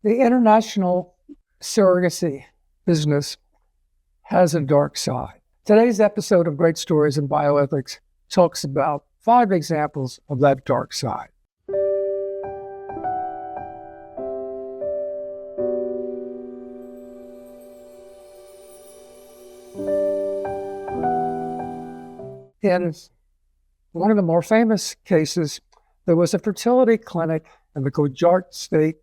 The international surrogacy business has a dark side. Today's episode of Great Stories in Bioethics talks about 5 examples of that dark side. In one of the more famous cases, there was a fertility clinic in the Gujarat state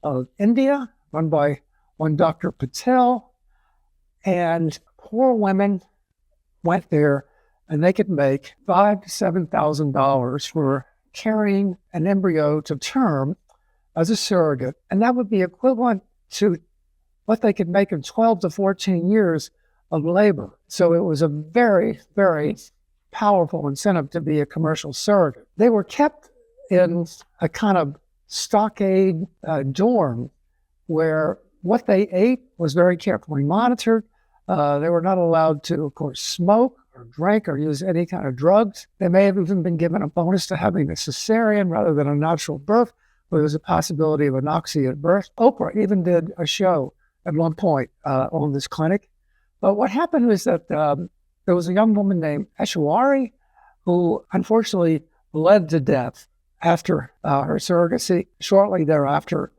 of India, run by one Dr. Patel, and poor women went there and they could make $5,000 to $7,000 for carrying an embryo to term as a surrogate, and that would be equivalent to what they could make in 12 to 14 years of labor. So it was a very, very powerful incentive to be a commercial surrogate. They were kept in a kind of stockade dorm where what they ate was very carefully monitored. They were not allowed to, of course, smoke or drink or use any kind of drugs. They may have even been given a bonus to having a cesarean rather than a natural birth, but there was a possibility of anoxia at birth. Oprah even did a show at one point on this clinic. But what happened was that there was a young woman named Eshwari who unfortunately bled to death after her surrogacy. Shortly thereafter,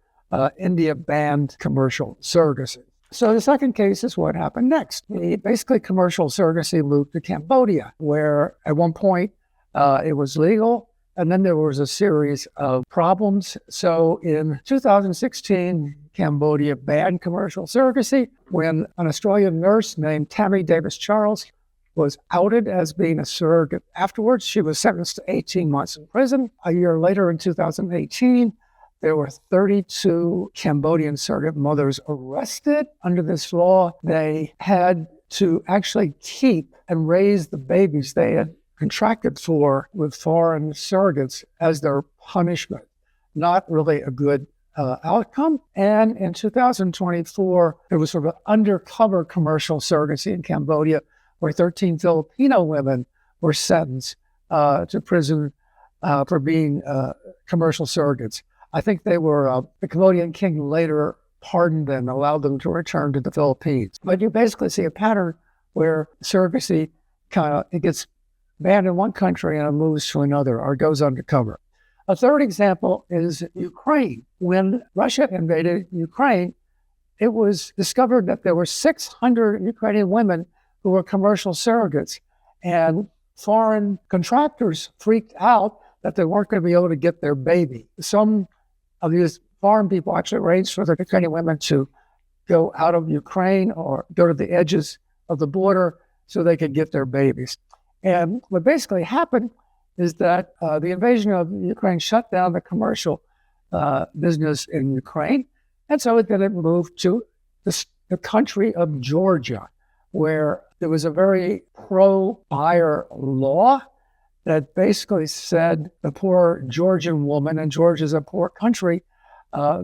India banned commercial surrogacy. So the second case is what happened next. Basically, commercial surrogacy moved to Cambodia, where at one point it was legal, and then there was a series of problems. So in 2016, Cambodia banned commercial surrogacy when an Australian nurse named Tammy Davis-Charles was outed as being a surrogate. Afterwards, she was sentenced to 18 months in prison. A year later, in 2018, there were 32 Cambodian surrogate mothers arrested. Under this law, they had to actually keep and raise the babies they had contracted for with foreign surrogates as their punishment. Not really a good outcome. And in 2024, there was sort of an undercover commercial surrogacy in Cambodia where 13 Filipino women were sentenced to prison for being commercial surrogates. I think they were, the Cambodian king later pardoned them, allowed them to return to the Philippines. But you basically see a pattern where surrogacy it gets banned in one country and it moves to another or goes undercover. A third example is Ukraine. When Russia invaded Ukraine, it was discovered that there were 600 Ukrainian women who were commercial surrogates, and foreign contractors freaked out that they weren't going to be able to get their baby. Some of these foreign people actually arranged for the Ukrainian women to go out of Ukraine or go to the edges of the border so they could get their babies. And what basically happened is that the invasion of Ukraine shut down the commercial business in Ukraine, and so then it moved to the country of Georgia, where there was a very pro-buyer law that basically said the poor Georgian woman, and Georgia's a poor country,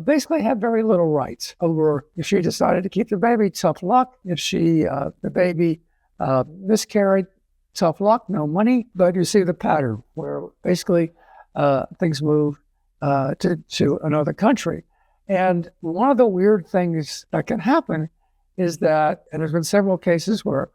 basically had very little rights over if she decided to keep the baby, tough luck. If the baby miscarried, tough luck, no money. But you see the pattern where basically things move to another country. And one of the weird things that can happen is that, and there's been several cases where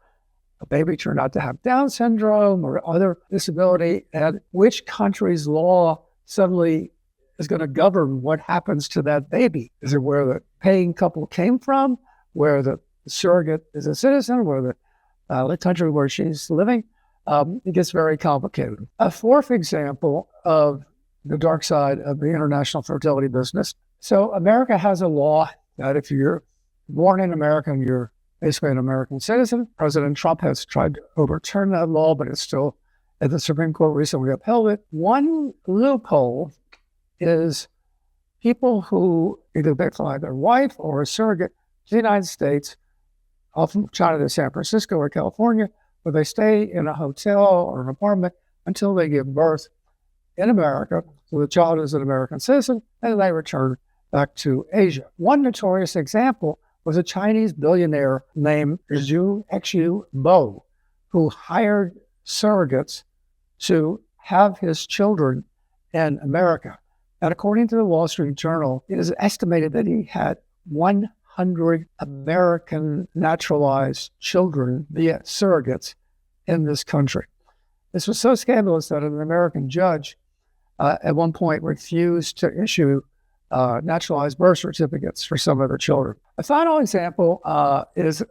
a baby turned out to have Down syndrome or other disability, and which country's law suddenly is going to govern what happens to that baby? Is it where the paying couple came from, where the surrogate is a citizen, where the country where she's living? It gets very complicated. A fourth example of the dark side of the international fertility business. So America has a law that if you're born in America and you're basically an American citizen, President Trump has tried to overturn that law, but it's still, and the Supreme Court recently upheld it. One loophole is people who either fly their wife or a surrogate to the United States, often China to San Francisco or California, where they stay in a hotel or an apartment until they give birth in America. So the child is an American citizen, and they return back to Asia. One notorious example was a Chinese billionaire named Xu Bo, who hired surrogates to have his children in America. And according to the Wall Street Journal, it is estimated that he had 100 American naturalized children via surrogates in this country. This was so scandalous that an American judge at one point refused to issue naturalized birth certificates for some of their children. A final example is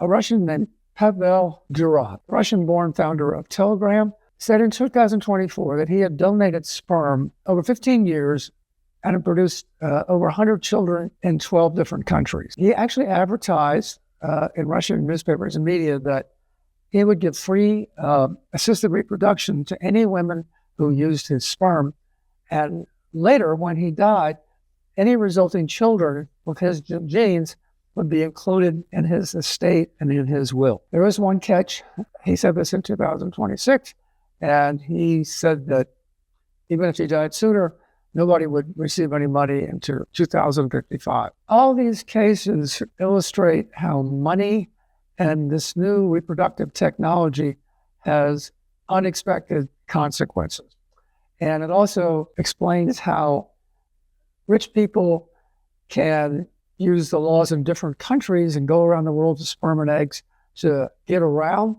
a Russian named Pavel Durov, Russian-born founder of Telegram, said in 2024 that he had donated sperm over 15 years and had produced over 100 children in 12 different countries. He actually advertised in Russian newspapers and media that he would give free assisted reproduction to any women who used his sperm. And later, when he died, any resulting children with his genes would be included in his estate and in his will. There is one catch. He said this in 2026, and he said that even if he died sooner, nobody would receive any money until 2055. All these cases illustrate how money and this new reproductive technology has unexpected consequences. And it also explains how rich people can use the laws in different countries and go around the world to sperm and eggs to get around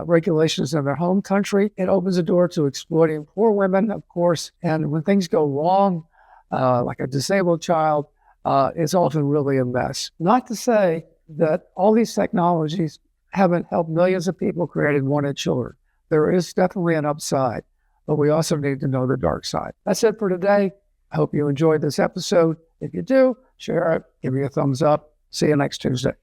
regulations in their home country. It opens the door to exploiting poor women, of course. And when things go wrong, like a disabled child, it's often really a mess. Not to say that all these technologies haven't helped millions of people create and wanted children. There is definitely an upside, but we also need to know the dark side. That's it for today. I hope you enjoyed this episode. If you do, share it, give me a thumbs up. See you next Tuesday.